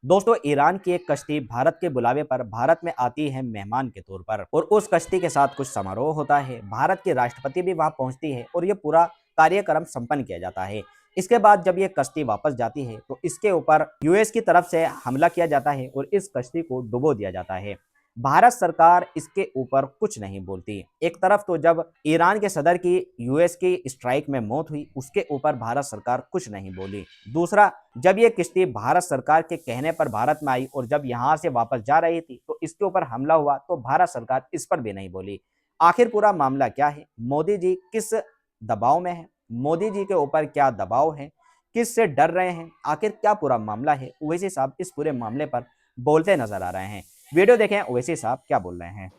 दोस्तों, ईरान की एक कश्ती भारत के बुलावे पर भारत में आती है मेहमान के तौर पर और उस कश्ती के साथ कुछ समारोह होता है। भारत की राष्ट्रपति भी वहां पहुंचती है और ये पूरा कार्यक्रम संपन्न किया जाता है। इसके बाद जब ये कश्ती वापस जाती है तो इसके ऊपर यूएस की तरफ से हमला किया जाता है और इस कश्ती को डुबो दिया जाता है। भारत सरकार इसके ऊपर कुछ नहीं बोलती। एक तरफ तो जब ईरान के सदर की यूएस की स्ट्राइक में मौत हुई, उसके ऊपर भारत सरकार कुछ नहीं बोली। दूसरा, जब ये किश्ती भारत सरकार के कहने पर भारत में आई और जब यहां से वापस जा रही थी तो इसके ऊपर हमला हुआ तो भारत सरकार इस पर भी नहीं बोली। आखिर पूरा मामला क्या है? मोदी जी किस दबाव में है? मोदी जी के ऊपर क्या दबाव है? किस से डर रहे हैं? आखिर क्या पूरा मामला है? ओवैसी साहब इस पूरे मामले पर बोलते नजर आ रहे हैं। वीडियो देखें, ओवैसी साहब क्या बोल रहे हैं।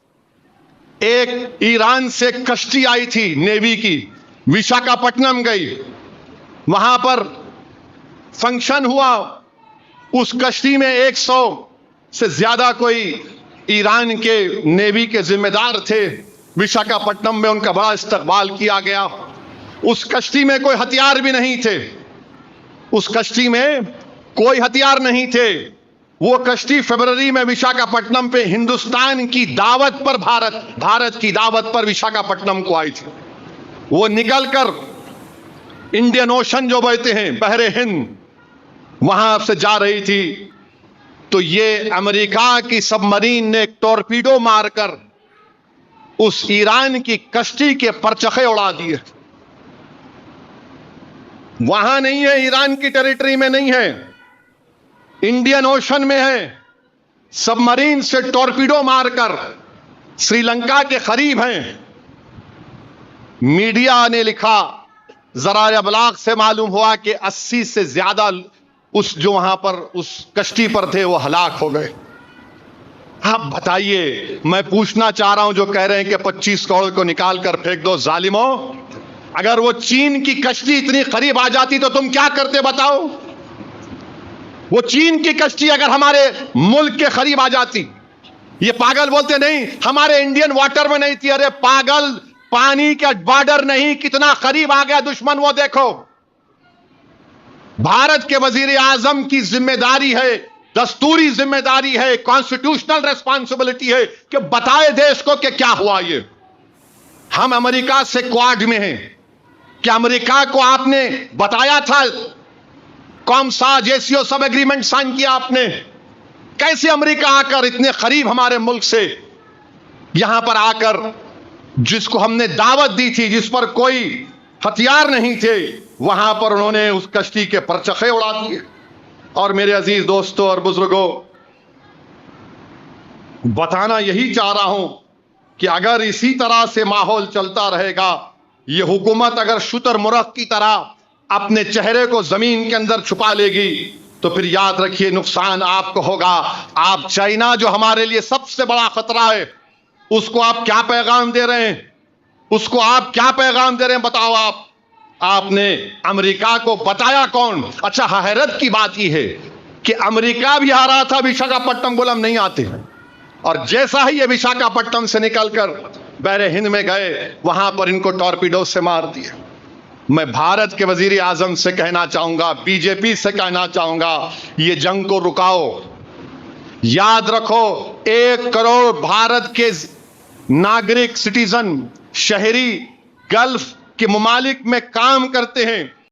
एक ईरान से कश्ती आई थी नेवी की, विशाखापट्टनम गई, वहां पर फंक्शन हुआ। उस कश्ती में 100 से ज्यादा कोई ईरान के नेवी के जिम्मेदार थे। विशाखापट्टनम में उनका बड़ा इस्तकबाल किया गया। उस कश्ती में कोई हथियार भी नहीं थे। उस कश्ती में कोई हथियार नहीं थे। वो कश्ती फरवरी में विशाखापट्टनम पे हिंदुस्तान की दावत पर भारत की दावत पर विशाखापट्टनम को आई थी। वो निकलकर इंडियन ओशन जो बहते हैं, बहरे हिंद, वहां से जा रही थी तो ये अमेरिका की सबमरीन ने एक टॉर्पीडो मारकर उस ईरान की कश्ती के परचखे उड़ा दिए। वहां नहीं है, ईरान की टेरिटरी में नहीं है, इंडियन ओशन में है। सबमरीन से टॉर्पीडो मारकर श्रीलंका के करीब हैं। मीडिया ने लिखा, जराया अबलाग से मालूम हुआ कि 80 से ज्यादा उस जो वहां पर उस कश्ती पर थे वो हलाक हो गए। आप बताइए, मैं पूछना चाह रहा हूं जो कह रहे हैं कि 25 करोड़ को निकाल कर फेंक दो, जालिमों, अगर वो चीन की कश्ती इतनी करीब आ जाती तो तुम क्या करते बताओ? वो चीन की कश्ती अगर हमारे मुल्क के करीब आ जाती, ये पागल बोलते नहीं हमारे इंडियन वाटर में नहीं थी। अरे पागल, पानी का बॉर्डर नहीं, कितना करीब आ गया दुश्मन वो देखो। भारत के वजीर आजम की जिम्मेदारी है, दस्तूरी जिम्मेदारी है, कॉन्स्टिट्यूशनल रेस्पॉन्सिबिलिटी है कि बताए देश को कि क्या हुआ। ये हम अमेरिका से क्वाड में हैं, क्या अमेरिका को आपने बताया था? कौमसा जेसीओ सब एग्रीमेंट साइन किया आपने? कैसे अमेरिका आकर इतने करीब हमारे मुल्क से यहां पर आकर, जिसको हमने दावत दी थी, जिस पर कोई हथियार नहीं थे, वहां पर उन्होंने उस कश्ती के परचखे उड़ा दिए। और मेरे अजीज दोस्तों और बुजुर्गों, बताना यही चाह रहा हूं कि अगर इसी तरह से माहौल चलता रहेगा, ये हुकूमत अगर शुतुरमुर्ग की तरह अपने चेहरे को जमीन के अंदर छुपा लेगी तो फिर याद रखिए नुकसान आपको होगा। आप चाइना जो हमारे लिए सबसे बड़ा खतरा है, उसको आप क्या पैगाम दे रहे हैं? उसको आप क्या पैगाम दे रहे हैं बताओ? आपने अमेरिका को बताया कौन? अच्छा, हैरत की बात यह है कि अमेरिका भी आ रहा था विशाखापट्टनम, बोला हम नहीं आते, और जैसा ही ये विशाखापट्टनम से निकलकर बहरे हिंद में गए, वहां पर इनको टॉर्पीडो से मार दिए। मैं भारत के वजीर आजम से कहना चाहूंगा, बीजेपी से कहना चाहूंगा, ये जंग को रुकाओ। याद रखो, 1 करोड़ भारत के नागरिक, सिटीजन, शहरी गल्फ के ममालिक में काम करते हैं।